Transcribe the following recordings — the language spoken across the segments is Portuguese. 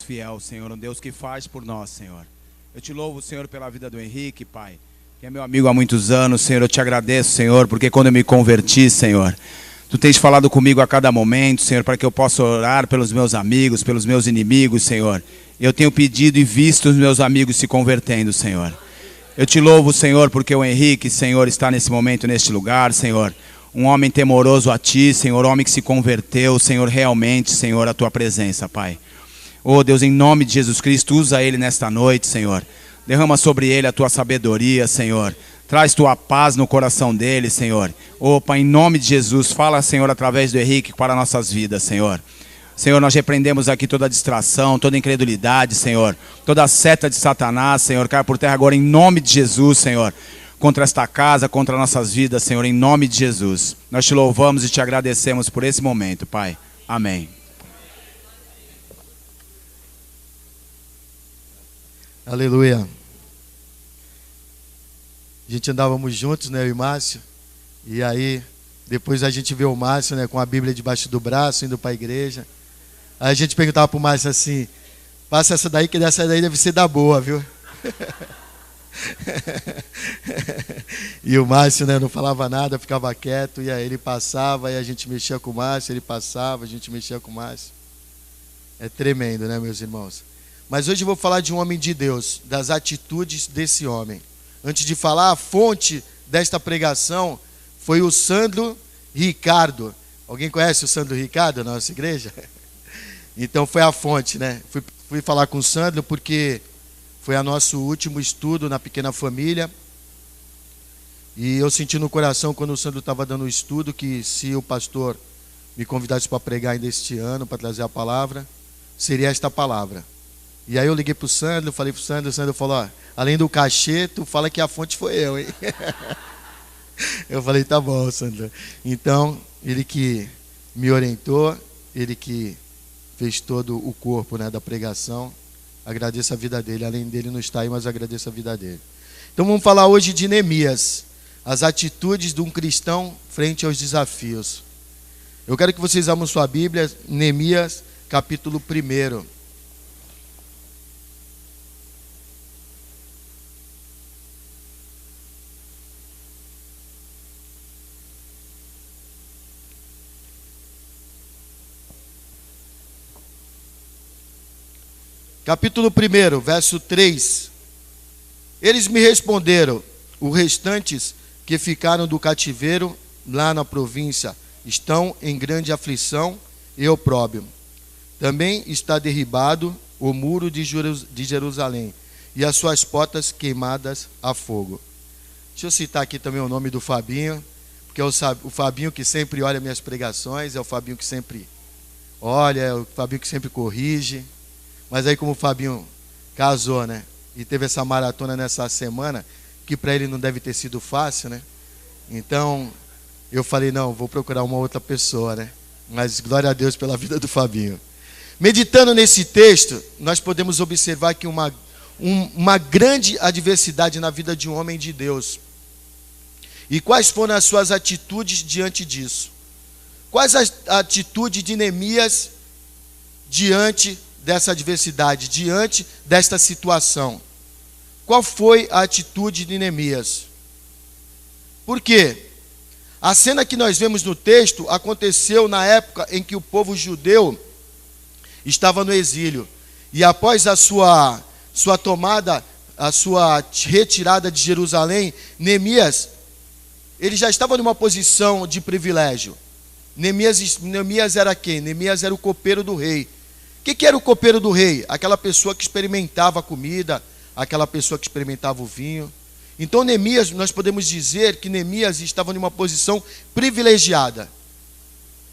fiel, Senhor, um Deus que faz por nós, Senhor. Eu te louvo, Senhor, pela vida do Henrique, Pai, que é meu amigo há muitos anos, Senhor. Eu te agradeço, Senhor, porque quando eu me converti, Senhor, Tu tens falado comigo a cada momento, Senhor, para que eu possa orar pelos meus amigos, pelos meus inimigos, Senhor. Eu tenho pedido e visto os meus amigos se convertendo, Senhor. Eu te louvo, Senhor, porque o Henrique, Senhor, está nesse momento, neste lugar, Senhor. Um homem temoroso a Ti, Senhor, homem que se converteu, Senhor, realmente, Senhor, a Tua presença, Pai. Oh, Deus, em nome de Jesus Cristo, usa ele nesta noite, Senhor. Derrama sobre ele a Tua sabedoria, Senhor. Traz Tua paz no coração dele, Senhor. Oh, Pai, em nome de Jesus, fala, Senhor, através do Henrique para nossas vidas, Senhor. Senhor, nós repreendemos aqui toda distração, toda incredulidade, Senhor. Toda seta de Satanás, Senhor, cai por terra agora em nome de Jesus, Senhor. Contra esta casa, contra nossas vidas, Senhor, em nome de Jesus. Nós te louvamos e te agradecemos por esse momento, Pai. Amém. Aleluia. A gente andávamos juntos, né, eu e Márcio. E aí, depois a gente vê o Márcio, né, com a Bíblia debaixo do braço, indo para a igreja. Aí a gente perguntava para o Márcio assim: passa essa daí, que dessa daí deve ser da boa, viu? E o Márcio, né, não falava nada, ficava quieto. E aí ele passava, e a gente mexia com o Márcio. Ele passava, a gente mexia com o Márcio. É tremendo, né, meus irmãos? Mas hoje eu vou falar de um homem de Deus, das atitudes desse homem. Antes de falar, a fonte desta pregação foi o Sandro Ricardo. Alguém conhece o Sandro Ricardo na nossa igreja? Então foi a fonte, né? Fui falar com o Sandro porque foi o nosso último estudo na Pequena Família. E eu senti no coração, quando o Sandro estava dando o estudo, que se o pastor me convidasse para pregar ainda este ano, para trazer a palavra, seria esta palavra. E aí eu liguei para o Sandro, falei para o Sandro falou: ó, além do cachê, tu fala que a fonte foi eu, hein? Eu falei: tá bom, Sandro. Então, ele que me orientou, ele que fez todo o corpo, né, da pregação. Agradeço a vida dele, além dele não estar aí, mas agradeço a vida dele. Então vamos falar hoje de Neemias, as atitudes de um cristão frente aos desafios. Eu quero que vocês abram sua Bíblia, Neemias, capítulo 1. Capítulo 1, verso 3. Eles me responderam: os restantes que ficaram do cativeiro lá na província estão em grande aflição e opróbrio. Também está derribado o muro de Jerusalém e as suas portas queimadas a fogo. Deixa eu citar aqui também o nome do Fabinho, porque é o Fabinho que sempre olha minhas pregações, é o Fabinho que sempre olha, é o Fabinho que sempre corrige. Mas aí, como o Fabinho casou, né, e teve essa maratona nessa semana, que para ele não deve ter sido fácil, né? Então, eu falei: não, vou procurar uma outra pessoa, né? Mas glória a Deus pela vida do Fabinho. Meditando nesse texto, nós podemos observar que uma grande adversidade na vida de um homem de Deus. E quais foram as suas atitudes diante disso? Quais as atitudes de Neemias diante dessa adversidade, diante desta situação? Qual foi a atitude de Neemias? Por quê? A cena que nós vemos no texto aconteceu na época em que o povo judeu estava no exílio. E após a sua tomada, a sua retirada de Jerusalém, Neemias, ele já estava numa posição de privilégio. Neemias era quem? Neemias era o copeiro do rei. O que era o copeiro do rei? Aquela pessoa que experimentava a comida, aquela pessoa que experimentava o vinho. Então Neemias, nós podemos dizer que Neemias estava numa posição privilegiada.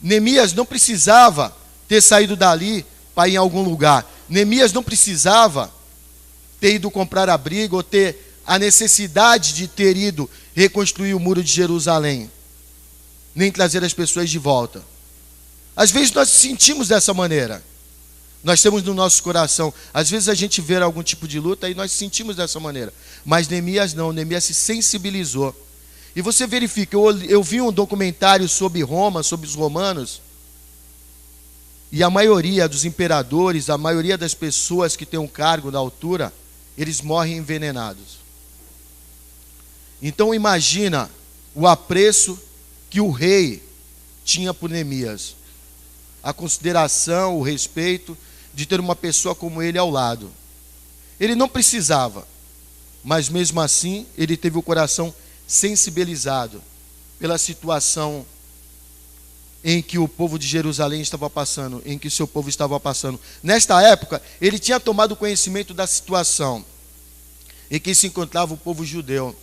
Neemias não precisava ter saído dali para ir em algum lugar. Neemias não precisava ter ido comprar abrigo ou ter a necessidade de ter ido reconstruir o muro de Jerusalém, nem trazer as pessoas de volta. Às vezes nós sentimos dessa maneira. Nós temos no nosso coração, às vezes a gente vê algum tipo de luta e nós sentimos dessa maneira. Mas Neemias não, Neemias se sensibilizou. E você verifica, eu vi um documentário sobre Roma, sobre os romanos. E a maioria dos imperadores, a maioria das pessoas que têm um cargo na altura, eles morrem envenenados. Então imagina o apreço que o rei tinha por Neemias. A consideração, o respeito de ter uma pessoa como ele ao lado. Ele não precisava, mas mesmo assim ele teve o coração sensibilizado pela situação em que o povo de Jerusalém estava passando, em que o seu povo estava passando. Nesta época, ele tinha tomado conhecimento da situação em que se encontrava o povo judeu,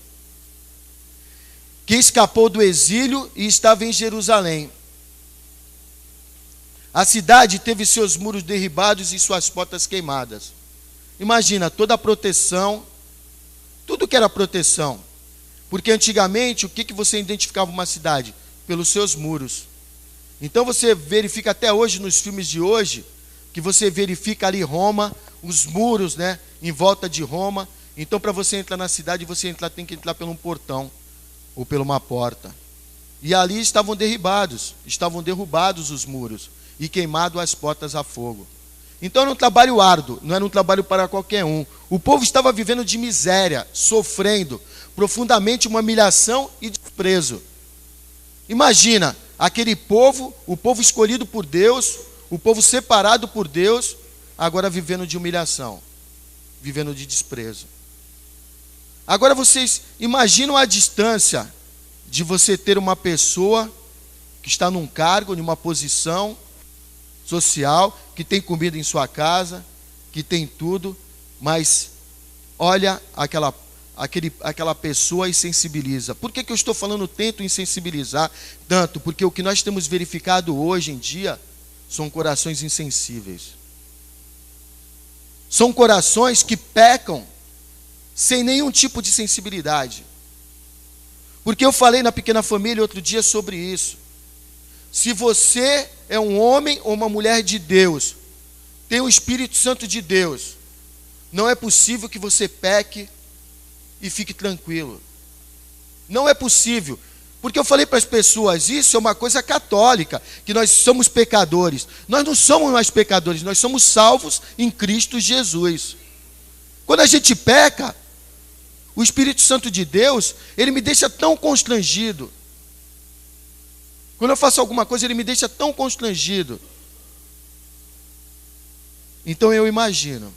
que escapou do exílio e estava em Jerusalém. A cidade teve seus muros derribados e suas portas queimadas. Imagina, toda a proteção, tudo que era proteção. Porque antigamente, o que você identificava uma cidade? Pelos seus muros. Então você verifica até hoje, nos filmes de hoje, que você verifica ali Roma, os muros, né, em volta de Roma. Então para você entrar na cidade, tem que entrar por um portão ou por uma porta. E ali estavam derrubados os muros e queimados as portas a fogo. Então era um trabalho árduo, não era um trabalho para qualquer um. O povo estava vivendo de miséria, sofrendo profundamente uma humilhação e desprezo. Imagina, aquele povo, o povo escolhido por Deus, o povo separado por Deus, agora vivendo de humilhação, vivendo de desprezo. Agora vocês imaginam a distância de você ter uma pessoa que está num cargo, numa posição social, que tem comida em sua casa, que tem tudo, mas olha aquela pessoa e sensibiliza. Por que eu estou falando tento insensibilizar tanto? Porque o que nós temos verificado hoje em dia são corações insensíveis. São corações que pecam sem nenhum tipo de sensibilidade. Porque eu falei na Pequena Família outro dia sobre isso. Se você é um homem ou uma mulher de Deus, tem o Espírito Santo de Deus, não é possível que você peque e fique tranquilo. Não é possível. Porque eu falei para as pessoas, isso é uma coisa católica, que nós somos pecadores. Nós não somos mais pecadores, nós somos salvos em Cristo Jesus. Quando a gente peca, o Espírito Santo de Deus, ele me deixa tão constrangido. Quando eu faço alguma coisa, ele me deixa tão constrangido. Então eu imagino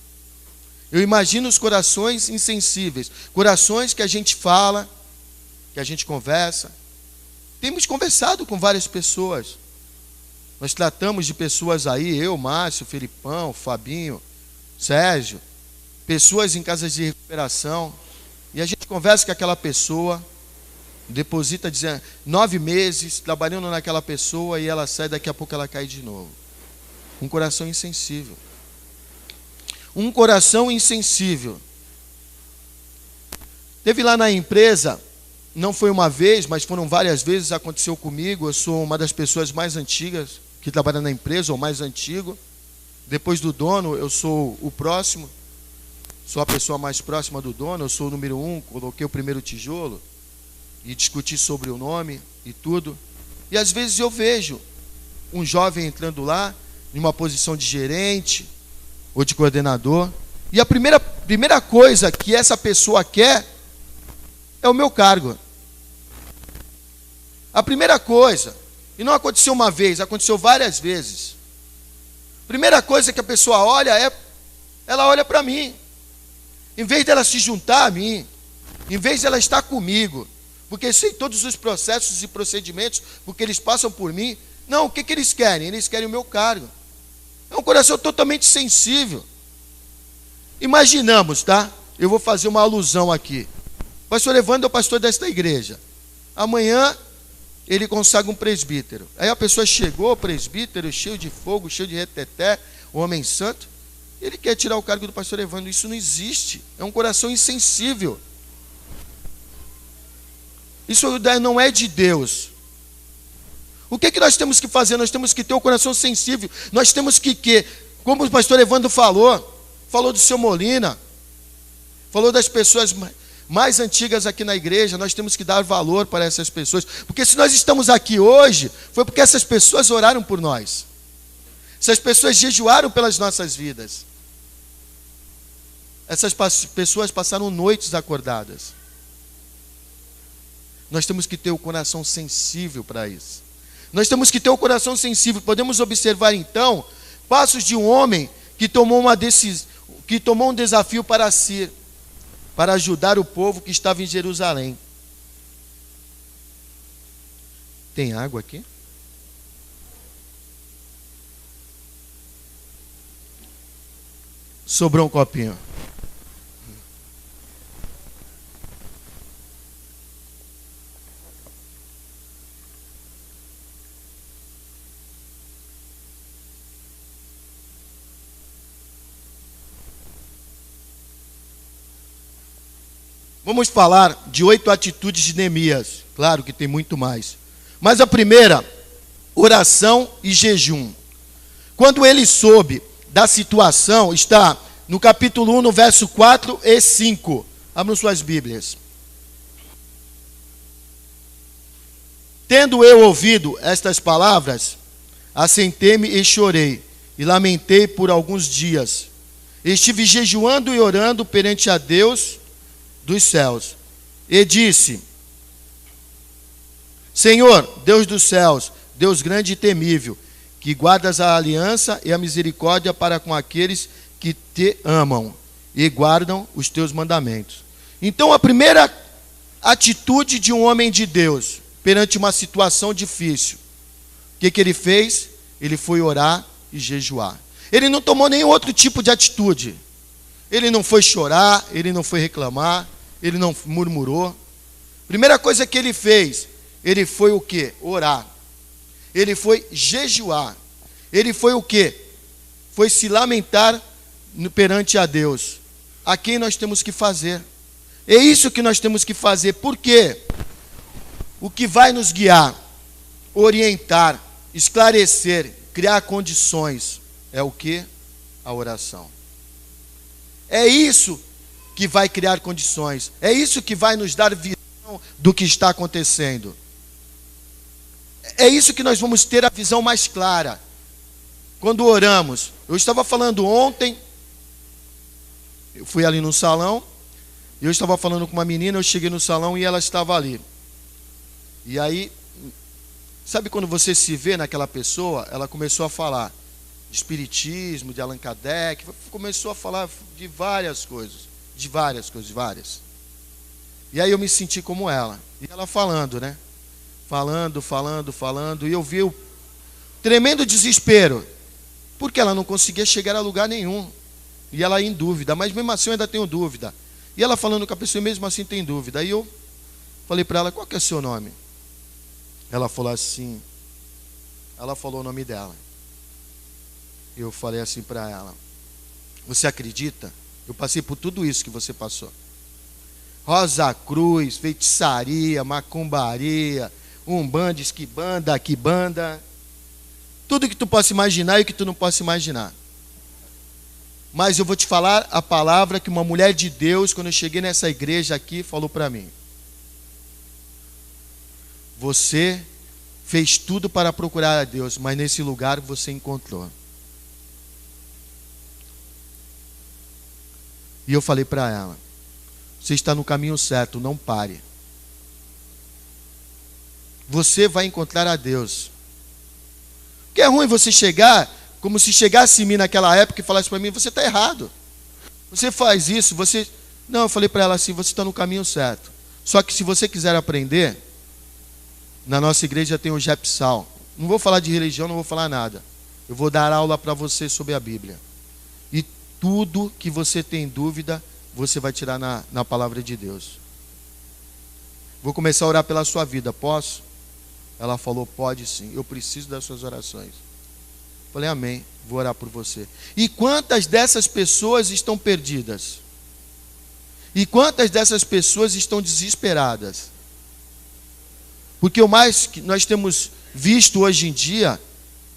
os corações insensíveis, corações que a gente fala, que a gente conversa. Temos conversado com várias pessoas. Nós tratamos de pessoas aí, eu, Márcio, Felipão, Fabinho, Sérgio, pessoas em casas de recuperação, e a gente conversa com aquela pessoa, deposita 9 meses trabalhando naquela pessoa e ela sai, daqui a pouco ela cai de novo. Um coração insensível. Um coração insensível. Teve lá na empresa, não foi uma vez, mas foram várias vezes, aconteceu comigo. Eu sou uma das pessoas mais antigas que trabalha na empresa, ou mais antigo. Depois do dono, eu sou o próximo. Sou a pessoa mais próxima do dono, eu sou o número 1, coloquei o primeiro tijolo e discuti sobre o nome e tudo. E às vezes eu vejo um jovem entrando lá, em uma posição de gerente ou de coordenador, e a primeira coisa que essa pessoa quer é o meu cargo. A primeira coisa, e não aconteceu uma vez, aconteceu várias vezes. A primeira coisa que a pessoa olha ela olha para mim. Em vez dela se juntar a mim, em vez de ela estar comigo, porque sei todos os processos e procedimentos, porque eles passam por mim. Não, o que eles querem? Eles querem o meu cargo. É um coração totalmente sensível. Imaginamos, tá? Eu vou fazer uma alusão aqui. O pastor Evandro é o pastor desta igreja. Amanhã ele consagra um presbítero. Aí a pessoa chegou, o presbítero, cheio de fogo, cheio de reteté, o homem santo. Ele quer tirar o cargo do pastor Evandro. Isso não existe. É um coração insensível. Isso não é de Deus. O que nós temos que fazer? Nós temos que ter o coração sensível. Nós temos que, como o pastor Evandro falou do seu Molina, falou das pessoas mais antigas aqui na igreja, nós temos que dar valor para essas pessoas. Porque se nós estamos aqui hoje, foi porque essas pessoas oraram por nós. Essas pessoas jejuaram pelas nossas vidas. Essas pessoas passaram noites acordadas. Nós temos que ter o coração sensível para isso. Nós temos que ter o coração sensível. Podemos observar então passos de um homem que tomou um desafio para si, para ajudar o povo que estava em Jerusalém. Tem água aqui? Sobrou um copinho. Vamos falar de 8 atitudes de Neemias. Claro que tem muito mais. Mas a primeira, oração e jejum. Quando ele soube da situação, está no capítulo 1, no verso 4 e 5. Abram suas Bíblias. Tendo eu ouvido estas palavras, assentei-me e chorei, e lamentei por alguns dias. Estive jejuando e orando perante a Deus dos céus, e disse: Senhor, Deus dos céus, Deus grande e temível, que guardas a aliança e a misericórdia para com aqueles que te amam e guardam os teus mandamentos. Então, a primeira atitude de um homem de Deus perante uma situação difícil, o que ele fez? Ele foi orar e jejuar. Ele não tomou nenhum outro tipo de atitude. Ele não foi chorar, ele não foi reclamar, ele não murmurou. Primeira coisa que ele fez, ele foi o quê? Orar. Ele foi jejuar. Ele foi o quê? Foi se lamentar perante a Deus. A quem nós temos que fazer? É isso que nós temos que fazer. Por quê? O que vai nos guiar, orientar, esclarecer, criar condições, é o quê? A oração. É isso que vai criar condições. É isso que vai nos dar visão do que está acontecendo. É isso que nós vamos ter a visão mais clara. Quando oramos. Eu estava falando ontem, eu fui ali no salão, e eu estava falando com uma menina, eu cheguei no salão e ela estava ali. E aí, sabe quando você se vê naquela pessoa? Ela começou a falar de espiritismo, de Allan Kardec, começou a falar de várias coisas. Várias. E aí eu me senti como ela. E ela falando, né? Falando. E eu vi o tremendo desespero. Porque ela não conseguia chegar a lugar nenhum. E ela em dúvida. Mas mesmo assim eu ainda tenho dúvida. E ela falando com a pessoa, mesmo assim tem dúvida. Aí eu falei para ela, qual que é o seu nome? Ela falou assim. Ela falou o nome dela. Eu falei assim para ela. Você acredita? Eu passei por tudo isso que você passou. Rosa Cruz, feitiçaria, macumbaria, umbanda, esquibanda, aquibanda. Tudo que tu possa imaginar e o que tu não possa imaginar. Mas eu vou te falar a palavra que uma mulher de Deus, quando eu cheguei nessa igreja aqui, falou para mim. Você fez tudo para procurar a Deus, mas nesse lugar você encontrou. E eu falei para ela, você está no caminho certo, não pare. Você vai encontrar a Deus. Porque é ruim você chegar, como se chegasse em mim naquela época e falasse para mim, você está errado. Você faz isso, você... Não, eu falei para ela assim, você está no caminho certo. Só que se você quiser aprender, na nossa igreja tem o Jepsal. Não vou falar de religião, não vou falar nada. Eu vou dar aula para você sobre a Bíblia. E tudo que você tem dúvida, você vai tirar na palavra de Deus. Vou começar a orar pela sua vida, posso? Ela falou, pode sim, eu preciso das suas orações. Falei, amém, vou orar por você. E quantas dessas pessoas estão perdidas? E quantas dessas pessoas estão desesperadas? Porque o mais que nós temos visto hoje em dia,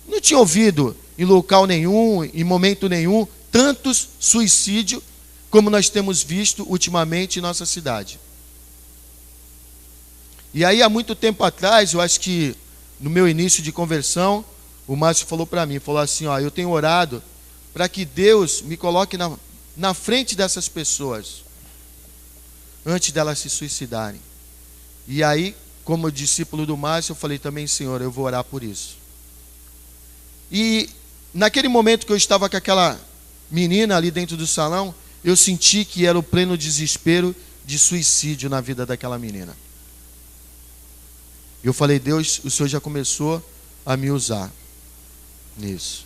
não tinha ouvido em local nenhum, em momento nenhum, tantos suicídios como nós temos visto ultimamente em nossa cidade. E aí há muito tempo atrás, eu acho que no meu início de conversão, o Márcio falou para mim, falou assim, ó, eu tenho orado para que Deus me coloque na frente dessas pessoas, antes delas se suicidarem. E aí, como discípulo do Márcio, eu falei também, Senhor, eu vou orar por isso. E naquele momento que eu estava com aquela menina ali dentro do salão, eu senti que era o pleno desespero de suicídio na vida daquela menina. Eu falei, Deus, o Senhor já começou a me usar nisso.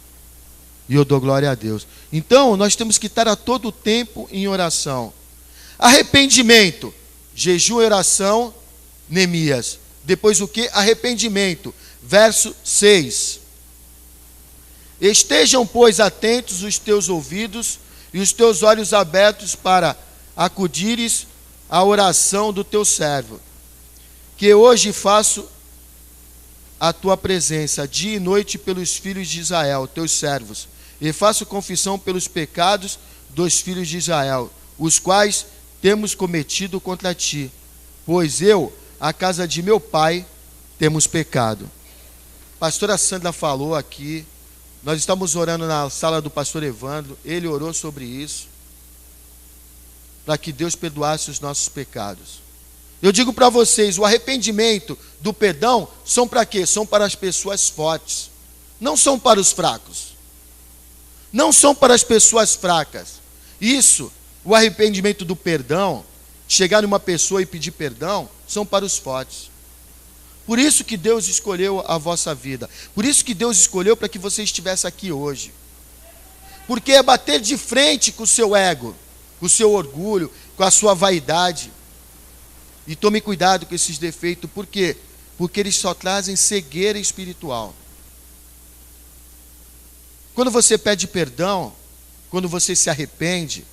E eu dou glória a Deus. Então, nós temos que estar a todo tempo em oração. Arrependimento, jejum e oração, Neemias. Depois o que? Arrependimento. Verso 6. Estejam, pois, atentos os teus ouvidos e os teus olhos abertos para acudires à oração do teu servo, que hoje faço a tua presença dia e noite pelos filhos de Israel, teus servos, e faço confissão pelos pecados dos filhos de Israel, os quais temos cometido contra ti, pois eu, a casa de meu pai, temos pecado. A pastora Sandra falou aqui, nós estamos orando na sala do pastor Evandro, ele orou sobre isso, para que Deus perdoasse os nossos pecados. Eu digo para vocês, o arrependimento do perdão são para quê? São para as pessoas fortes, não são para os fracos. Não são para as pessoas fracas. Isso, o arrependimento do perdão, chegar numa pessoa e pedir perdão, são para os fortes. Por isso que Deus escolheu a vossa vida. Por isso que Deus escolheu para que você estivesse aqui hoje. Porque é bater de frente com o seu ego, com o seu orgulho, com a sua vaidade. E tome cuidado com esses defeitos. Por quê? Porque eles só trazem cegueira espiritual. Quando você pede perdão, quando você se arrepende,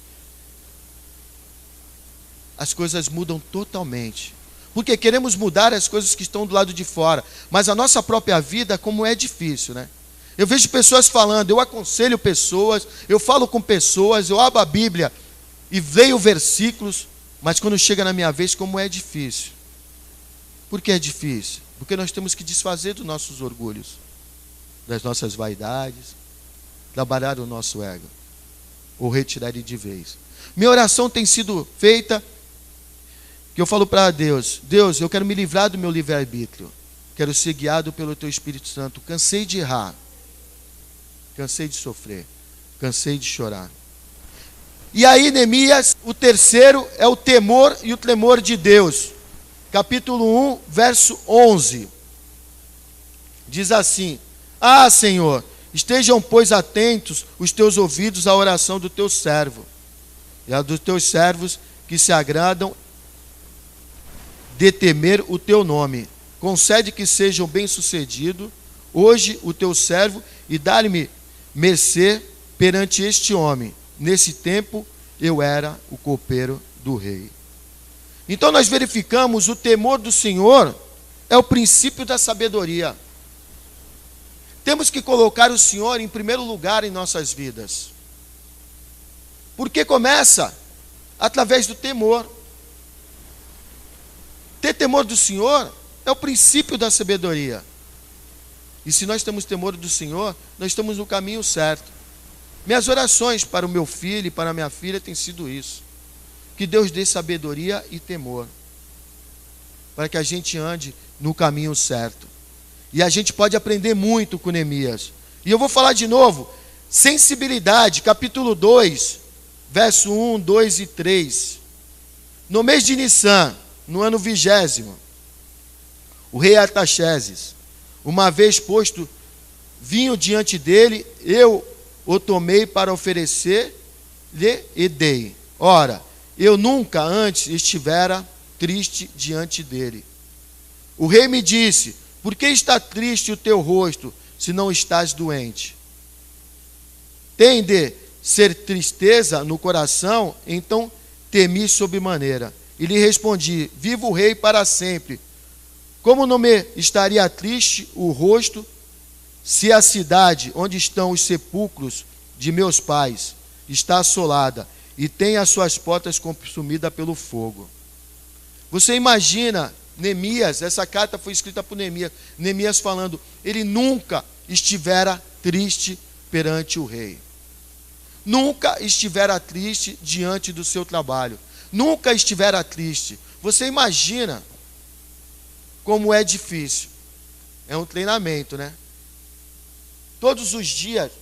as coisas mudam totalmente. Porque queremos mudar as coisas que estão do lado de fora. Mas a nossa própria vida, como é difícil, né? Eu vejo pessoas falando, eu aconselho pessoas, eu falo com pessoas, eu abro a Bíblia e leio versículos, mas quando chega na minha vez, como é difícil. Por que é difícil? Porque nós temos que desfazer dos nossos orgulhos, das nossas vaidades, trabalhar o nosso ego, ou retirar ele de vez. Minha oração tem sido feita, que eu falo para Deus, Deus, eu quero me livrar do meu livre-arbítrio, quero ser guiado pelo Teu Espírito Santo, cansei de errar, cansei de sofrer, cansei de chorar. E aí, Neemias, o terceiro é o temor e o tremor de Deus. Capítulo 1, verso 11. Diz assim, Senhor, estejam, pois, atentos os teus ouvidos à oração do teu servo, e a dos teus servos que se agradam de temer o teu nome. Concede que sejam bem-sucedidos hoje o teu servo e dá-lhe mercê perante este homem. Nesse tempo eu era o copeiro do rei. Então nós verificamos o temor do Senhor é o princípio da sabedoria. Temos que colocar o Senhor em primeiro lugar em nossas vidas. Porque começa através do temor. Ter temor do Senhor é o princípio da sabedoria. E se nós temos temor do Senhor, nós estamos no caminho certo. Minhas orações para o meu filho e para a minha filha têm sido isso. Que Deus dê sabedoria e temor, para que a gente ande no caminho certo. E a gente pode aprender muito com Neemias. E eu vou falar de novo, sensibilidade, capítulo 2, verso 1, 2 e 3. No mês de Nissan, no ano 20º, o rei Artaxerxes, uma vez posto vinho diante dele, eu o tomei para oferecer-lhe e dei. Ora, eu nunca antes estivera triste diante dele. O rei me disse, por que está triste o teu rosto, se não estás doente? Tem de ser tristeza no coração, então temi sobremaneira. E lhe respondi, viva o rei para sempre. Como não me estaria triste o rosto, se a cidade onde estão os sepulcros de meus pais está assolada e tem as suas portas consumidas pelo fogo? Você imagina Neemias, essa carta foi escrita por Neemias, Neemias falando, ele nunca estivera triste perante o rei. Nunca estivera triste diante do seu trabalho. Nunca estivera triste. Você imagina como é difícil. É um treinamento, né? Todos os dias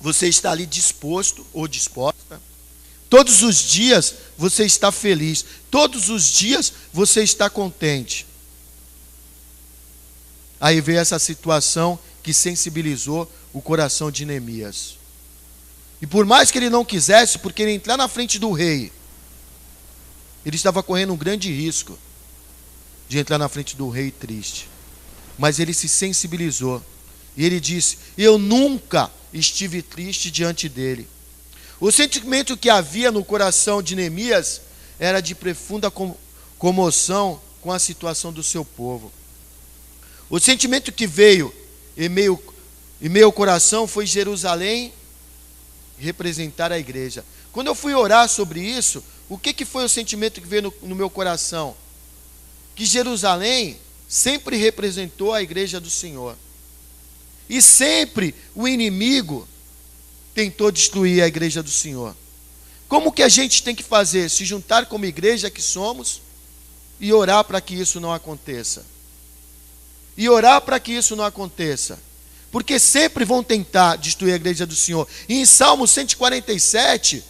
você está ali disposto ou disposta. Todos os dias você está feliz. Todos os dias você está contente. Aí veio essa situação que sensibilizou o coração de Neemias. E por mais que ele não quisesse, porque ele entrar na frente do rei, ele estava correndo um grande risco de entrar na frente do rei triste. Mas ele se sensibilizou. E ele disse: eu nunca estive triste diante dele. O sentimento que havia no coração de Neemias era de profunda comoção com a situação do seu povo. O sentimento que veio em meu coração foi Jerusalém representar a igreja. Quando eu fui orar sobre isso, o que foi o sentimento que veio no meu coração? Que Jerusalém sempre representou a igreja do Senhor. E sempre o inimigo tentou destruir a igreja do Senhor. Como que a gente tem que fazer? Se juntar como igreja que somos e orar para que isso não aconteça. E orar para que isso não aconteça. Porque sempre vão tentar destruir a igreja do Senhor. E em Salmo 147,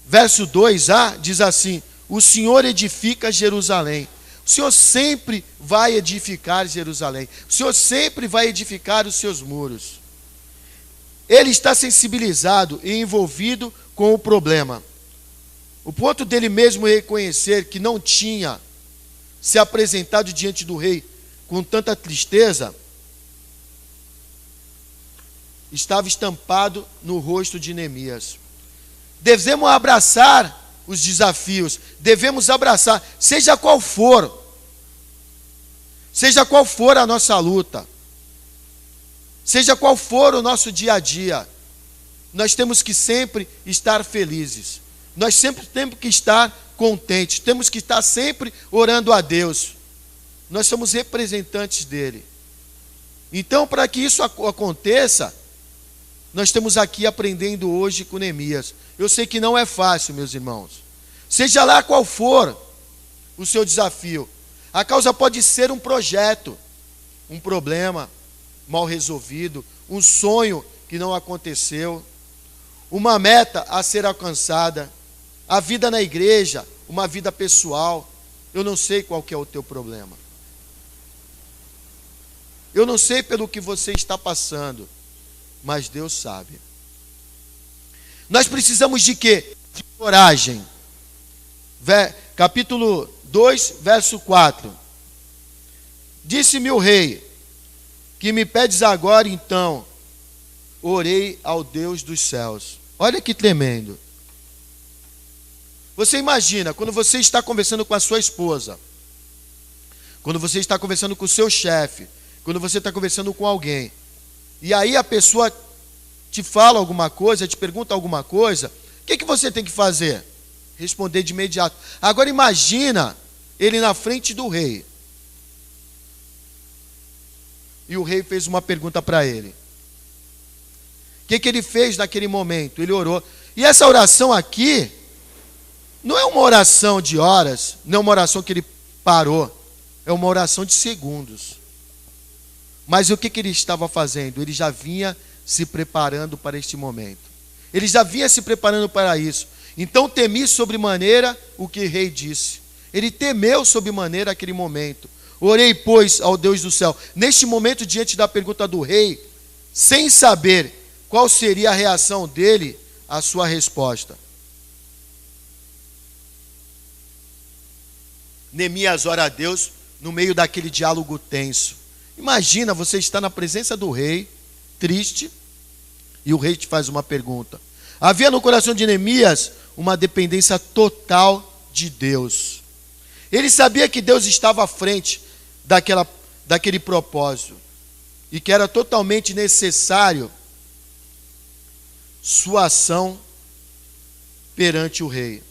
verso 2a, diz assim: o Senhor edifica Jerusalém. O Senhor sempre vai edificar Jerusalém. O Senhor sempre vai edificar os seus muros. Ele está sensibilizado e envolvido com o problema. O ponto dele mesmo reconhecer que não tinha se apresentado diante do rei com tanta tristeza, estava estampado no rosto de Neemias. Devemos abraçar os desafios, devemos abraçar, seja qual for a nossa luta, seja qual for o nosso dia a dia, nós temos que sempre estar felizes, nós sempre temos que estar contentes, temos que estar sempre orando a Deus. Nós somos representantes dele. Então, para que isso aconteça, nós estamos aqui aprendendo hoje com Neemias. Eu sei que não é fácil, meus irmãos. Seja lá qual for o seu desafio, a causa pode ser um projeto, um problema mal resolvido, um sonho que não aconteceu, uma meta a ser alcançada, a vida na igreja, uma vida pessoal. Eu não sei qual que é o teu problema. Eu não sei pelo que você está passando, mas Deus sabe. Nós precisamos de quê? De coragem. Capítulo 2, verso 4. Disse-me o rei: que me pedes agora então? Orei ao Deus dos céus. Olha que tremendo. Você imagina, quando você está conversando com a sua esposa, quando você está conversando com o seu chefe, quando você está conversando com alguém, e aí a pessoa te fala alguma coisa, te pergunta alguma coisa, o que você tem que fazer? Responder de imediato. Agora imagina ele na frente do rei. E o rei fez uma pergunta para ele. O que ele fez naquele momento? Ele orou. E essa oração aqui não é uma oração de horas, não é uma oração que ele parou, é uma oração de segundos. Mas o que ele estava fazendo? Ele já vinha se preparando para este momento. Ele já vinha se preparando para isso. Então temi sobremaneira o que o rei disse. Ele temeu sobremaneira aquele momento. Orei, pois, ao Deus do céu. Neste momento, diante da pergunta do rei, sem saber qual seria a reação dele à sua resposta. Neemias ora a Deus no meio daquele diálogo tenso. Imagina, você está na presença do rei, triste, e o rei te faz uma pergunta. Havia no coração de Neemias uma dependência total de Deus. Ele sabia que Deus estava à frente daquele propósito, e que era totalmente necessário sua ação perante o rei.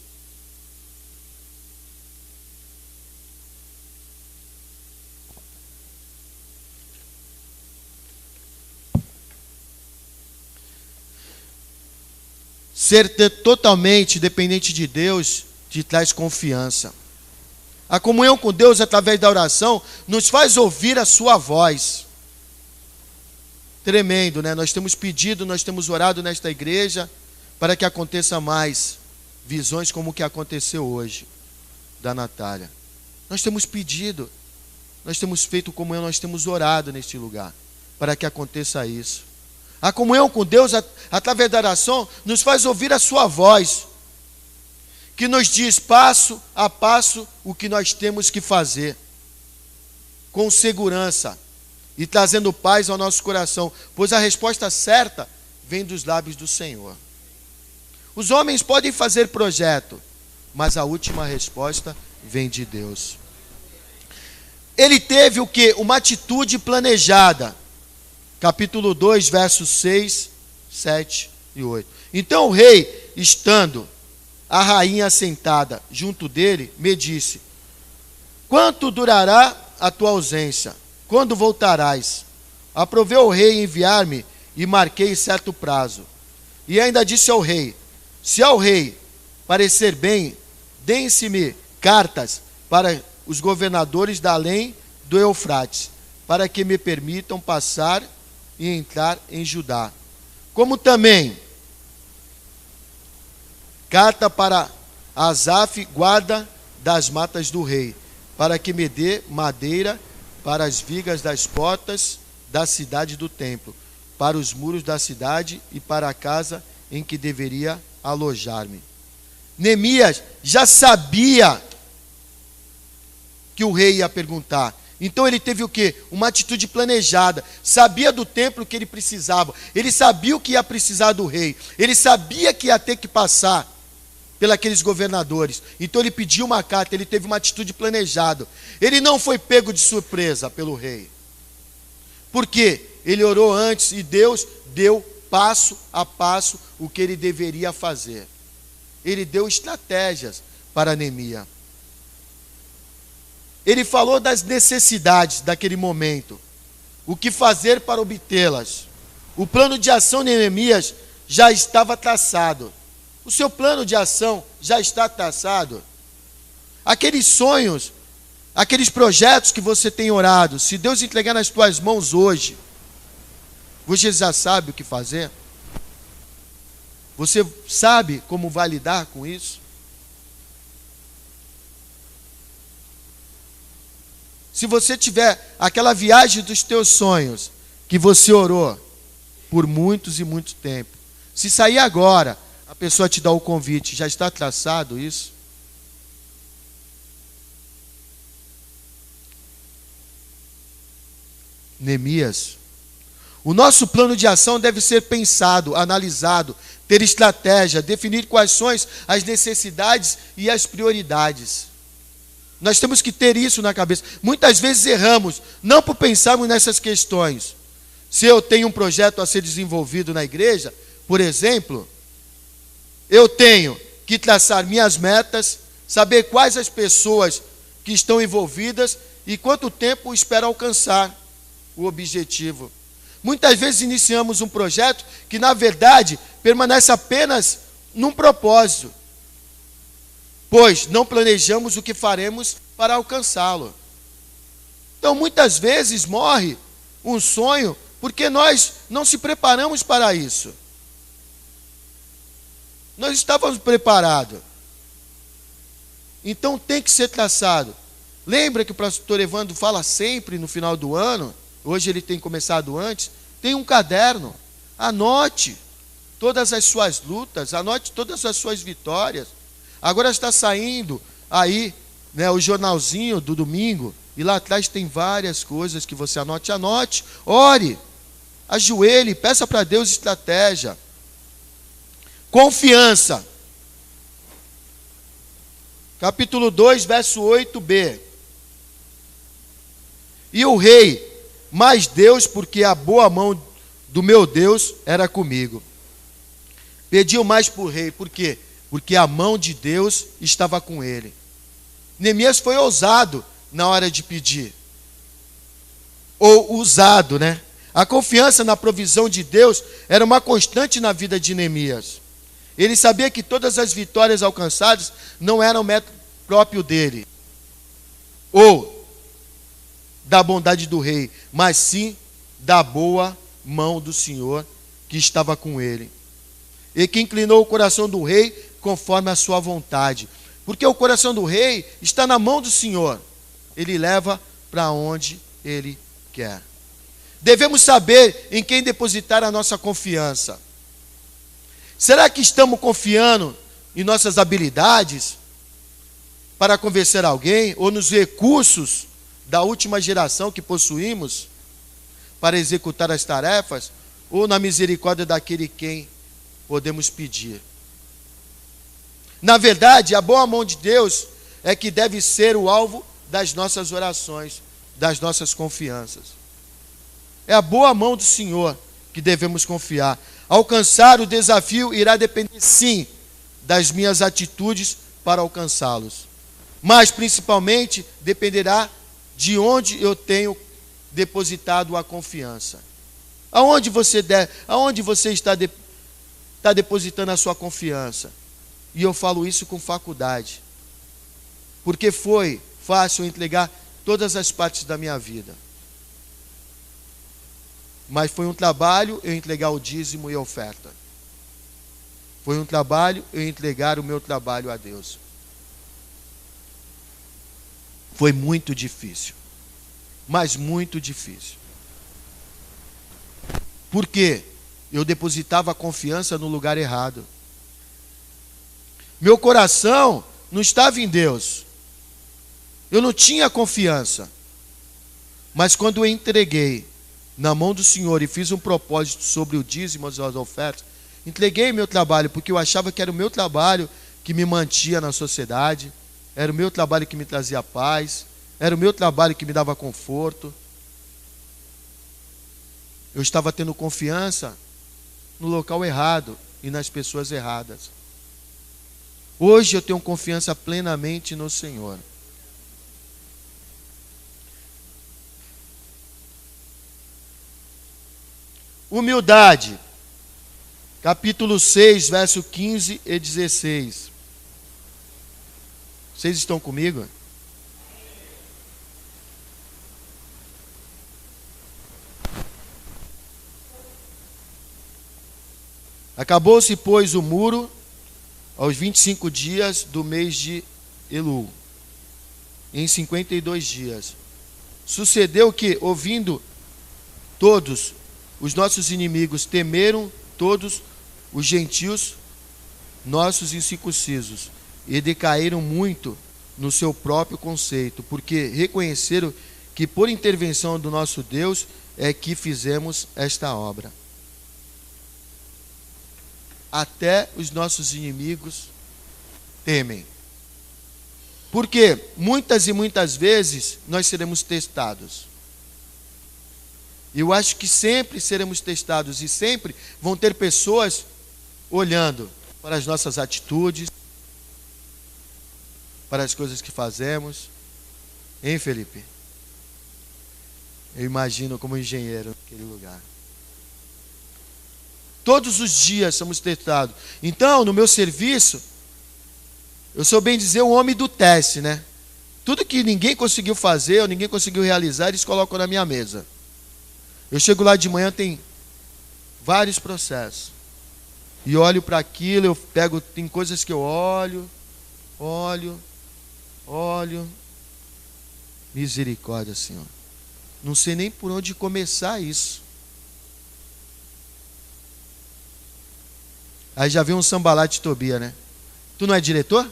totalmente dependente de Deus te traz confiança. A comunhão com Deus através da oração nos faz ouvir a sua voz. Tremendo, né? Nós temos pedido, nós temos orado nesta igreja para que aconteça mais visões como o que aconteceu hoje da Natália. Nós temos pedido, nós temos feito comunhão, nós temos orado neste lugar para que aconteça isso. A comunhão com Deus através da oração nos faz ouvir a sua voz, que nos diz passo a passo o que nós temos que fazer, com segurança e trazendo paz ao nosso coração, pois a resposta certa vem dos lábios do Senhor. Os homens podem fazer projeto, mas a última resposta vem de Deus. Ele teve o quê? Uma atitude planejada. Capítulo 2, versos 6, 7 e 8. Então o rei, estando a rainha sentada junto dele, me disse: quanto durará a tua ausência? Quando voltarás? Aproveu o rei enviar-me e marquei certo prazo. E ainda disse ao rei: se ao rei parecer bem, deem-se-me cartas para os governadores da além do Eufrates, para que me permitam passar e entrar em Judá. Como também carta para Asaf, guarda das matas do rei, para que me dê madeira para as vigas das portas da cidade do templo, para os muros da cidade e para a casa em que deveria alojar-me. Neemias já sabia que o rei ia perguntar. Então ele teve o quê? Uma atitude planejada. Sabia do templo que ele precisava. Ele sabia o que ia precisar do rei. Ele sabia que ia ter que passar pelos governadores. Então ele pediu uma carta, ele teve uma atitude planejada. Ele não foi pego de surpresa pelo rei. Por quê? Ele orou antes e Deus deu passo a passo o que ele deveria fazer. Ele deu estratégias para Neemias. Ele falou das necessidades daquele momento, o que fazer para obtê-las. O plano de ação de Neemias já estava traçado. O seu plano de ação já está traçado. Aqueles sonhos, aqueles projetos que você tem orado, se Deus entregar nas tuas mãos hoje, você já sabe o que fazer? Você sabe como vai lidar com isso? Se você tiver aquela viagem dos teus sonhos, que você orou por muitos e muito tempo, se sair agora, a pessoa te dá o convite, já está traçado isso? Neemias, o nosso plano de ação deve ser pensado, analisado, ter estratégia, definir quais são as necessidades e as prioridades. Nós temos que ter isso na cabeça. Muitas vezes erramos, não por pensarmos nessas questões. Se eu tenho um projeto a ser desenvolvido na igreja, por exemplo, eu tenho que traçar minhas metas, saber quais as pessoas que estão envolvidas e quanto tempo espero alcançar o objetivo. Muitas vezes iniciamos um projeto que, na verdade, permanece apenas num propósito, pois não planejamos o que faremos para alcançá-lo. Então, muitas vezes morre um sonho porque nós não se preparamos para isso. Nós estávamos preparados. Então, tem que ser traçado. Lembra que o pastor Evandro fala sempre no final do ano, hoje ele tem começado antes, tem um caderno, anote todas as suas lutas, anote todas as suas vitórias. Agora está saindo aí, né, o jornalzinho do domingo, e lá atrás tem várias coisas que você anote, ore, ajoelhe, peça para Deus estratégia. Confiança. Capítulo 2, verso 8b. E o rei, mas Deus, porque a boa mão do meu Deus era comigo. Pediu mais para o rei, por quê? Porque a mão de Deus estava com ele. Neemias foi ousado na hora de pedir. Ou usado, né? A confiança na provisão de Deus era uma constante na vida de Neemias. Ele sabia que todas as vitórias alcançadas não eram mérito próprio dele, ou da bondade do rei, mas sim da boa mão do Senhor que estava com ele, e que inclinou o coração do rei conforme a sua vontade, porque o coração do rei está na mão do Senhor, ele leva para onde ele quer. Devemos saber em quem depositar a nossa confiança. Será que estamos confiando em nossas habilidades para convencer alguém, ou nos recursos da última geração que possuímos para executar as tarefas, ou na misericórdia daquele quem podemos pedir? Na verdade, a boa mão de Deus é que deve ser o alvo das nossas orações, das nossas confianças. É a boa mão do Senhor que devemos confiar. Alcançar o desafio irá depender, sim, das minhas atitudes para alcançá-los, mas principalmente dependerá de onde eu tenho depositado a confiança. Aonde você está depositando a sua confiança? E eu falo isso com faculdade, porque foi fácil entregar todas as partes da minha vida, mas foi um trabalho eu entregar o dízimo e a oferta. Foi um trabalho eu entregar o meu trabalho a Deus. Foi muito difícil, mas muito difícil. Por quê? Eu depositava a confiança no lugar errado. Meu coração não estava em Deus. Eu não tinha confiança. Mas quando eu entreguei na mão do Senhor e fiz um propósito sobre o dízimo e as ofertas, entreguei meu trabalho, porque eu achava que era o meu trabalho que me mantinha na sociedade, era o meu trabalho que me trazia paz, era o meu trabalho que me dava conforto. Eu estava tendo confiança no local errado e nas pessoas erradas. Hoje eu tenho confiança plenamente no Senhor. Humildade, capítulo 6, verso 15 e 16. Vocês estão comigo? Acabou-se, pois, o muro aos 25 dias do mês de Elul, em 52 dias. Sucedeu que, ouvindo todos os nossos inimigos, temeram todos os gentios, nossos incircuncisos, e decaíram muito no seu próprio conceito, porque reconheceram que por intervenção do nosso Deus é que fizemos esta obra. Até os nossos inimigos temem. Porque muitas e muitas vezes nós seremos testados. Eu acho que sempre seremos testados e sempre vão ter pessoas olhando para as nossas atitudes, para as coisas que fazemos. Hein, Felipe? Eu imagino como engenheiro naquele lugar. Todos os dias somos testados. Então, no meu serviço, eu sou, bem dizer, o homem do teste, né? Tudo que ninguém conseguiu fazer ou ninguém conseguiu realizar, eles colocam na minha mesa. Eu chego lá de manhã, tem vários processos. E olho para aquilo, eu pego, tem coisas que eu olho. Misericórdia, Senhor. Não sei nem por onde começar isso. Aí já veio um sambalate de Tobia, né? Tu não é diretor?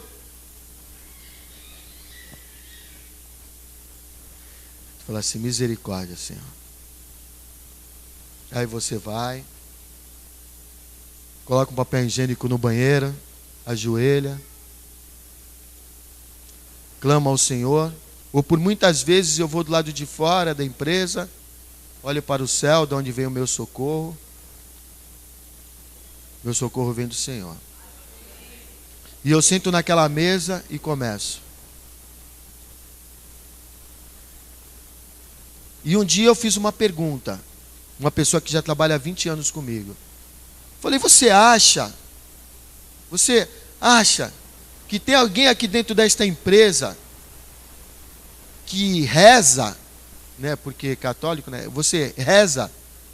Fala assim, misericórdia, Senhor. Aí você vai, coloca um papel higiênico no banheiro, ajoelha, clama ao Senhor. Ou por muitas vezes eu vou do lado de fora da empresa, olho para o céu, de onde vem o meu socorro. Meu socorro vem do Senhor. E eu sento naquela mesa e começo. E um dia eu fiz uma pergunta. Uma pessoa que já trabalha há 20 anos comigo. Falei, você acha Você acha que tem alguém aqui dentro desta empresa que reza, né? Porque católico, né? Você reza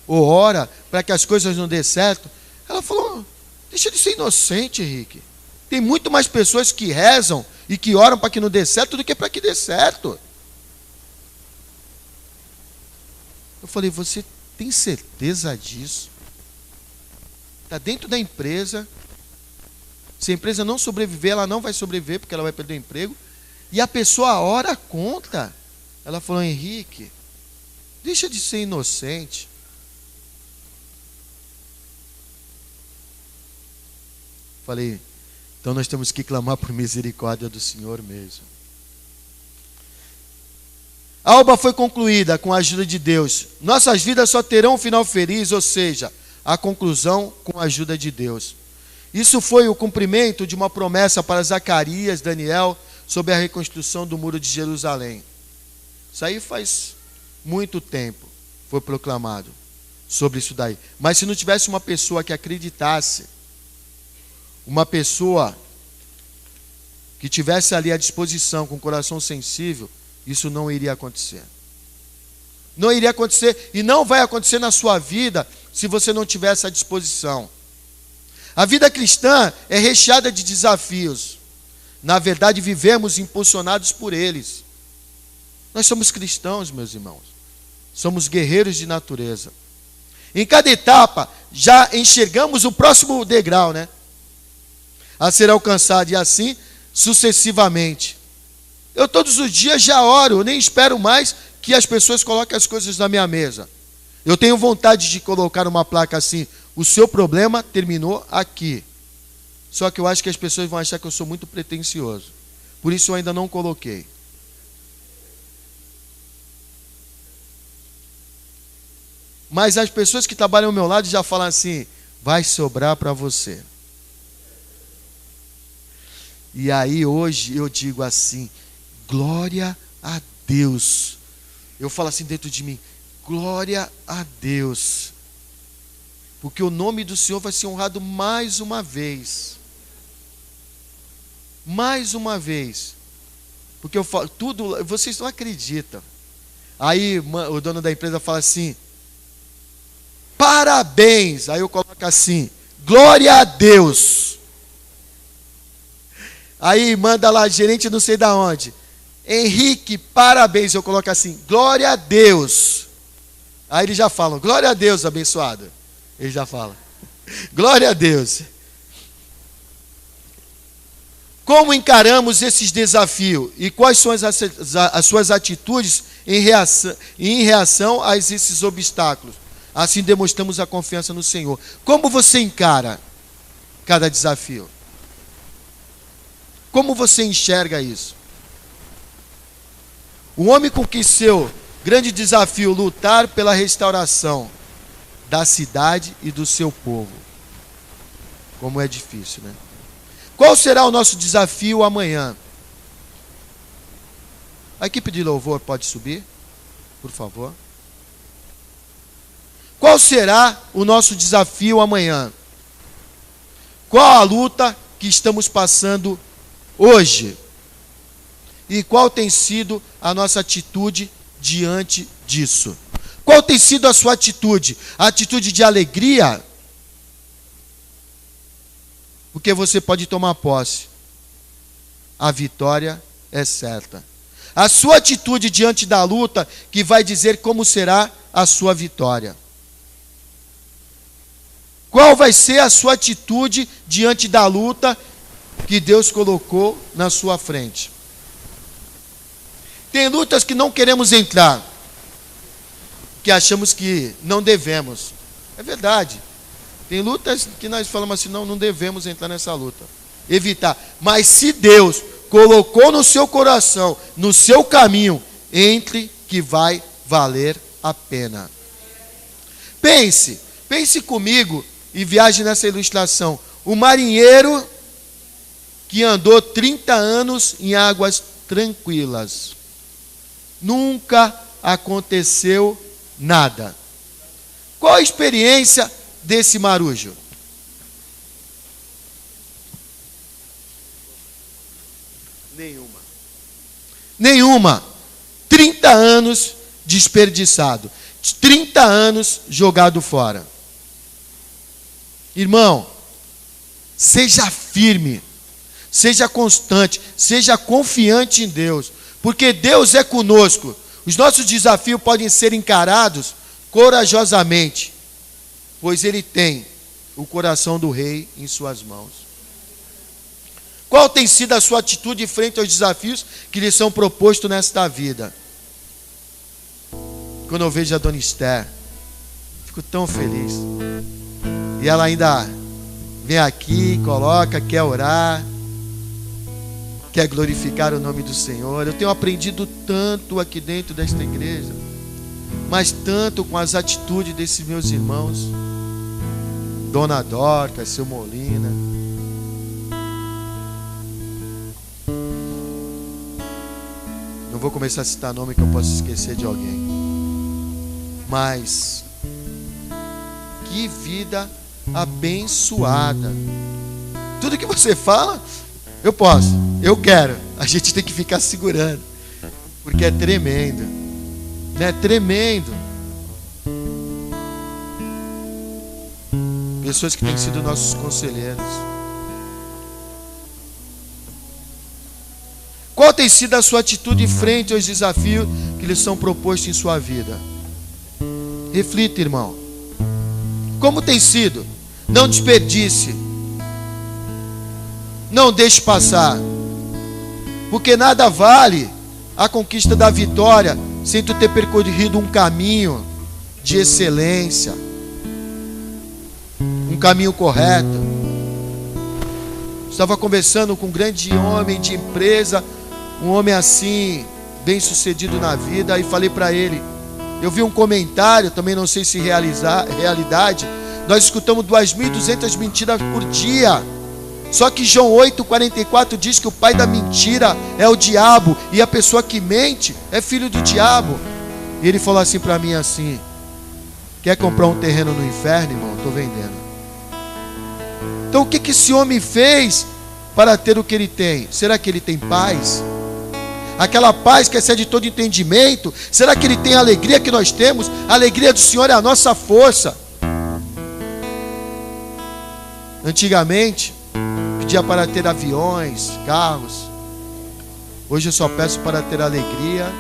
ou ora para que as coisas não dê certo? Ela falou: deixa de ser inocente, Henrique. Tem muito mais pessoas que rezam e que oram para que não dê certo do que para que dê certo. Eu falei: você tem certeza disso? Está dentro da empresa. Se a empresa não sobreviver, ela não vai sobreviver, porque ela vai perder o emprego. E a pessoa ora contra. Ela falou: Henrique, deixa de ser inocente. Falei: então nós temos que clamar por misericórdia do Senhor mesmo. A obra foi concluída com a ajuda de Deus. Nossas vidas só terão um final feliz, ou seja, a conclusão com a ajuda de Deus. Isso foi o cumprimento de uma promessa para Zacarias, Daniel, sobre a reconstrução do muro de Jerusalém. Isso aí faz muito tempo, foi proclamado sobre isso daí. Mas se não tivesse uma pessoa que acreditasse, uma pessoa que tivesse ali à disposição, com o coração sensível, isso não iria acontecer. Não iria acontecer e não vai acontecer na sua vida se você não tiver essa disposição. A vida cristã é recheada de desafios. Na verdade, vivemos impulsionados por eles. Nós somos cristãos, meus irmãos. Somos guerreiros de natureza. Em cada etapa, já enxergamos o próximo degrau, né? A ser alcançado, e assim sucessivamente. Eu todos os dias já oro, eu nem espero mais que as pessoas coloquem as coisas na minha mesa. Eu tenho vontade de colocar uma placa assim: o seu problema terminou aqui. Só que eu acho que as pessoas vão achar que eu sou muito pretensioso. Por isso eu ainda não coloquei. Mas as pessoas que trabalham ao meu lado já falam assim: vai sobrar para você. E aí hoje eu digo assim: glória a Deus. Eu falo assim dentro de mim: glória a Deus. Porque o nome do Senhor vai ser honrado mais uma vez. Mais uma vez. Porque eu falo tudo, vocês não acreditam. Aí o dono da empresa fala assim: parabéns. Aí eu coloco assim: glória a Deus. Aí manda lá gerente não sei da onde: Henrique, parabéns. Eu coloco assim: glória a Deus. Aí eles já falam: glória a Deus, abençoado. Eles já falam: glória a Deus. Como encaramos esses desafios? E quais são as suas atitudes em reação a esses obstáculos? Assim demonstramos a confiança no Senhor. Como você encara cada desafio? Como você enxerga isso? O homem com que seu grande desafio lutar pela restauração da cidade e do seu povo. Como é difícil, né? Qual será o nosso desafio amanhã? A equipe de louvor pode subir, por favor. Qual será o nosso desafio amanhã? Qual a luta que estamos passando hoje? E qual tem sido a nossa atitude diante disso? Qual tem sido a sua atitude? A atitude de alegria? Porque você pode tomar posse. A vitória é certa. A sua atitude diante da luta que vai dizer como será a sua vitória. Qual vai ser a sua atitude diante da luta que Deus colocou na sua frente? Tem lutas que não queremos entrar, que achamos que não devemos. É verdade. Tem lutas que nós falamos assim: não devemos entrar nessa luta. Evitar. Mas se Deus colocou no seu coração, no seu caminho, entre, que vai valer a pena. Pense comigo e viaje nessa ilustração. O marinheiro que andou 30 anos em águas tranquilas. Nunca aconteceu nada. Qual a experiência desse marujo? Nenhuma. Nenhuma. 30 anos desperdiçado. 30 anos jogado fora. Irmão, seja firme, seja constante, seja confiante em Deus, porque Deus é conosco. Os nossos desafios podem ser encarados corajosamente, pois Ele tem o coração do rei em suas mãos. Qual tem sido a sua atitude frente aos desafios que lhe são propostos nesta vida? Quando eu vejo a dona Esther, fico tão feliz. E ela ainda vem aqui, coloca, quer orar, quer glorificar o nome do Senhor. Eu tenho aprendido tanto aqui dentro desta igreja, mas tanto com as atitudes desses meus irmãos, Dona Dorca, seu Molina. Não vou começar a citar nome que eu posso esquecer de alguém. Mas que vida abençoada. Tudo que você fala, eu posso, eu quero. A gente tem que ficar segurando, porque é tremendo, né? Tremendo. Pessoas que têm sido nossos conselheiros. Qual tem sido a sua atitude frente aos desafios que lhes são propostos em sua vida? Reflita, irmão. Como tem sido? Não desperdice. Não deixe passar. Porque nada vale a conquista da vitória sem tu ter percorrido um caminho de excelência. Um caminho correto. Estava conversando com um grande homem de empresa, um homem assim, bem sucedido na vida, e falei para ele, eu vi um comentário, também não sei se realidade, nós escutamos 2.200 mentiras por dia. Só que João 8,44 diz que o pai da mentira é o diabo, e a pessoa que mente é filho do diabo. E ele falou assim para mim assim, quer comprar um terreno no inferno, irmão? Estou vendendo. Então o que esse homem fez para ter o que ele tem? Será que ele tem paz? Aquela paz que excede todo entendimento? Será que ele tem a alegria que nós temos? A alegria do Senhor é a nossa força. Antigamente, pedia para ter aviões, carros. Hoje eu só peço para ter alegria.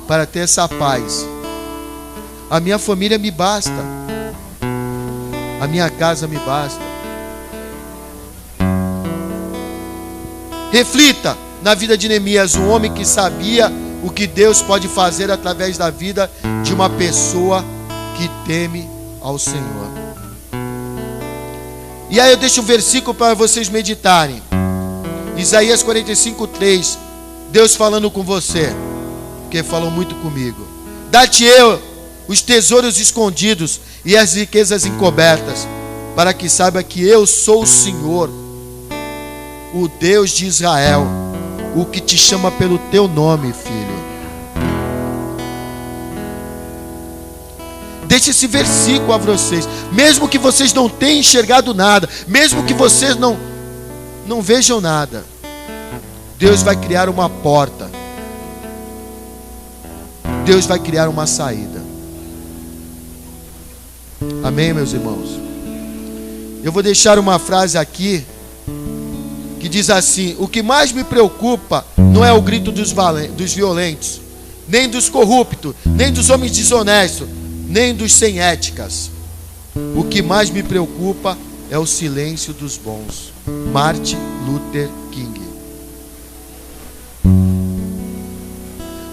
Para ter essa paz. A minha família me basta. A minha casa me basta. Reflita na vida de Neemias, um homem que sabia o que Deus pode fazer através da vida de uma pessoa que teme ao Senhor. E aí eu deixo um versículo para vocês meditarem. Isaías 45:3. Deus falando com você, porque falou muito comigo. Dá-te eu os tesouros escondidos e as riquezas encobertas, para que saiba que eu sou o Senhor, o Deus de Israel, o que te chama pelo teu nome, filho. Deixe esse versículo a vocês. Mesmo que vocês não tenham enxergado nada, mesmo que vocês não vejam nada, Deus vai criar uma porta. Deus vai criar uma saída. Amém, meus irmãos? Eu vou deixar uma frase aqui que diz assim: o que mais me preocupa não é o grito dos violentos, nem dos corruptos, nem dos homens desonestos, nem dos sem éticas. O que mais me preocupa é o silêncio dos bons. Martin Luther King.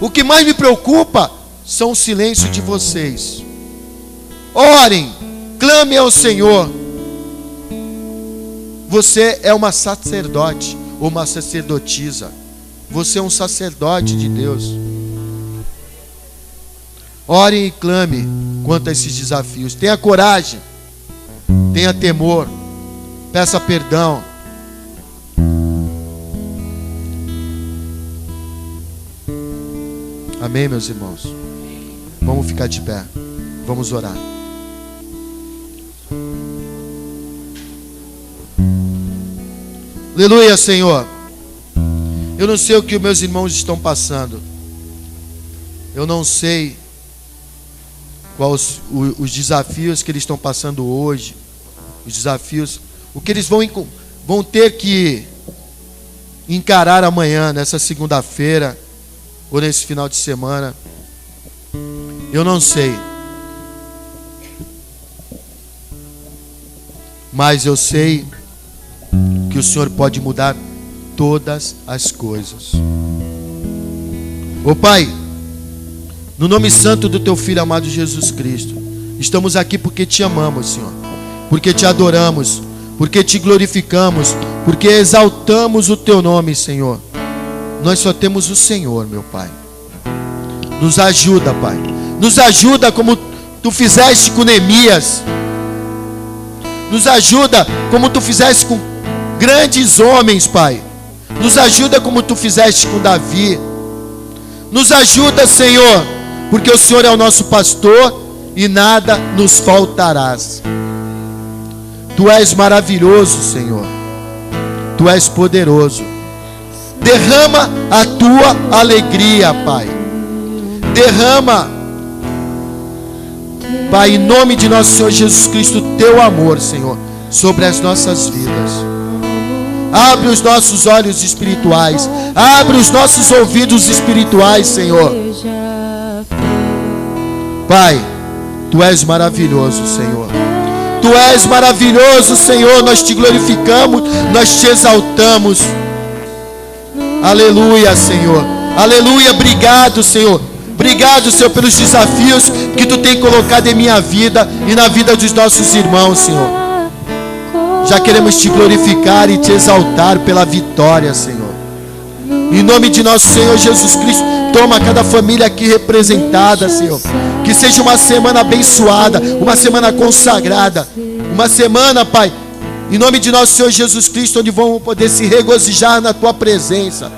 O que mais me preocupa são o silêncio de vocês. Orem, clamem ao Senhor. Você é uma sacerdote ou uma sacerdotisa. Você é um sacerdote de Deus. Orem e clame quanto a esses desafios. Tenha coragem. Tenha temor. Peça perdão. Amém, meus irmãos? Vamos ficar de pé. Vamos orar. Aleluia, Senhor. Eu não sei o que os meus irmãos estão passando. Eu não sei quais os desafios que eles estão passando hoje. Os desafios, o que eles vão ter que encarar amanhã, nessa segunda-feira, ou nesse final de semana. Eu não sei. Mas eu sei que o Senhor pode mudar todas as coisas. Ô Pai, no nome santo do Teu Filho amado Jesus Cristo, estamos aqui porque Te amamos, Senhor, porque Te adoramos, porque Te glorificamos, porque exaltamos o Teu nome, Senhor. Nós só temos o Senhor, meu Pai. Nos ajuda, Pai. Nos ajuda como Tu fizeste com Neemias. Nos ajuda como Tu fizeste com grandes homens, Pai. Nos ajuda como Tu fizeste com Davi. Nos ajuda, Senhor, porque o Senhor é o nosso pastor e nada nos faltarás. Tu és maravilhoso, Senhor. Tu és poderoso. Derrama a Tua alegria, Pai. Derrama, Pai, em nome de nosso Senhor Jesus Cristo, Teu amor, Senhor, sobre as nossas vidas. Abre os nossos olhos espirituais. Abre os nossos ouvidos espirituais, Senhor. Pai, Tu és maravilhoso, Senhor. Tu és maravilhoso, Senhor. Nós Te glorificamos, nós Te exaltamos. Aleluia, Senhor. Aleluia, obrigado, Senhor. Obrigado, Senhor, pelos desafios que Tu tem colocado em minha vida e na vida dos nossos irmãos, Senhor. Já queremos Te glorificar e Te exaltar pela vitória, Senhor. Em nome de nosso Senhor Jesus Cristo, toma cada família aqui representada, Senhor. Que seja uma semana abençoada, uma semana consagrada, uma semana, Pai, em nome de nosso Senhor Jesus Cristo, onde vão poder se regozijar na Tua presença.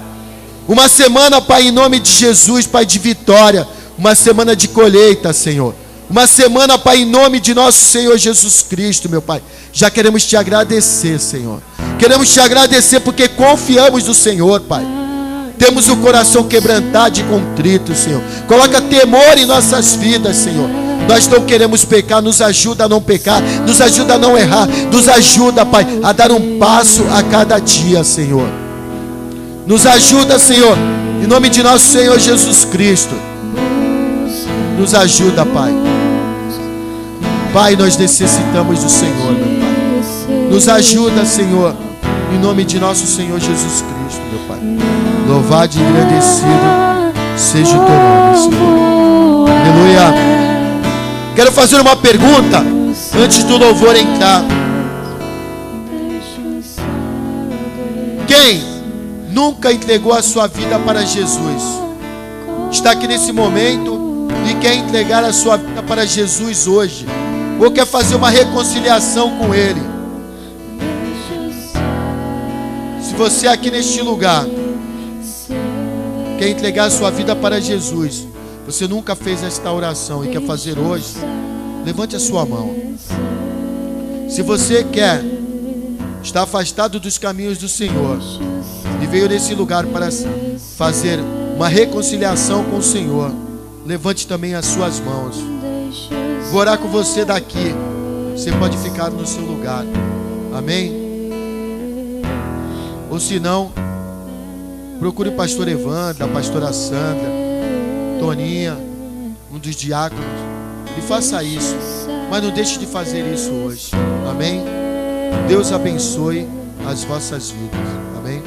Uma semana, Pai, em nome de Jesus, Pai, de vitória. Uma semana de colheita, Senhor. Uma semana, Pai, em nome de nosso Senhor Jesus Cristo, meu Pai. Já queremos Te agradecer, Senhor. Queremos Te agradecer porque confiamos no Senhor, Pai. Temos o coração quebrantado e contrito, Senhor. Coloca temor em nossas vidas, Senhor. Nós não queremos pecar, nos ajuda a não pecar, nos ajuda a não errar, nos ajuda, Pai, a dar um passo a cada dia, Senhor. Nos ajuda, Senhor, em nome de nosso Senhor Jesus Cristo. Nos ajuda, Pai. Pai, nós necessitamos do Senhor, meu Pai. Nos ajuda, Senhor, em nome de nosso Senhor Jesus Cristo, meu Pai. Louvado e agradecido seja o Teu nome, Senhor. Aleluia. Quero fazer uma pergunta antes do louvor entrar. Quem nunca entregou a sua vida para Jesus está aqui nesse momento e quer entregar a sua vida para Jesus hoje, ou quer fazer uma reconciliação com Ele? Se você aqui neste lugar quer entregar a sua vida para Jesus, você nunca fez esta oração e quer fazer hoje, levante a sua mão. Se você quer estar afastado dos caminhos do Senhor e veio nesse lugar para fazer uma reconciliação com o Senhor, levante também as suas mãos. Vou orar com você daqui. Você pode ficar no seu lugar. Amém? Ou se não, procure o pastor Evandro, a pastora Sandra, Toninha, um dos diáconos, e faça isso. Mas não deixe de fazer isso hoje. Amém? Deus abençoe as vossas vidas. Amém?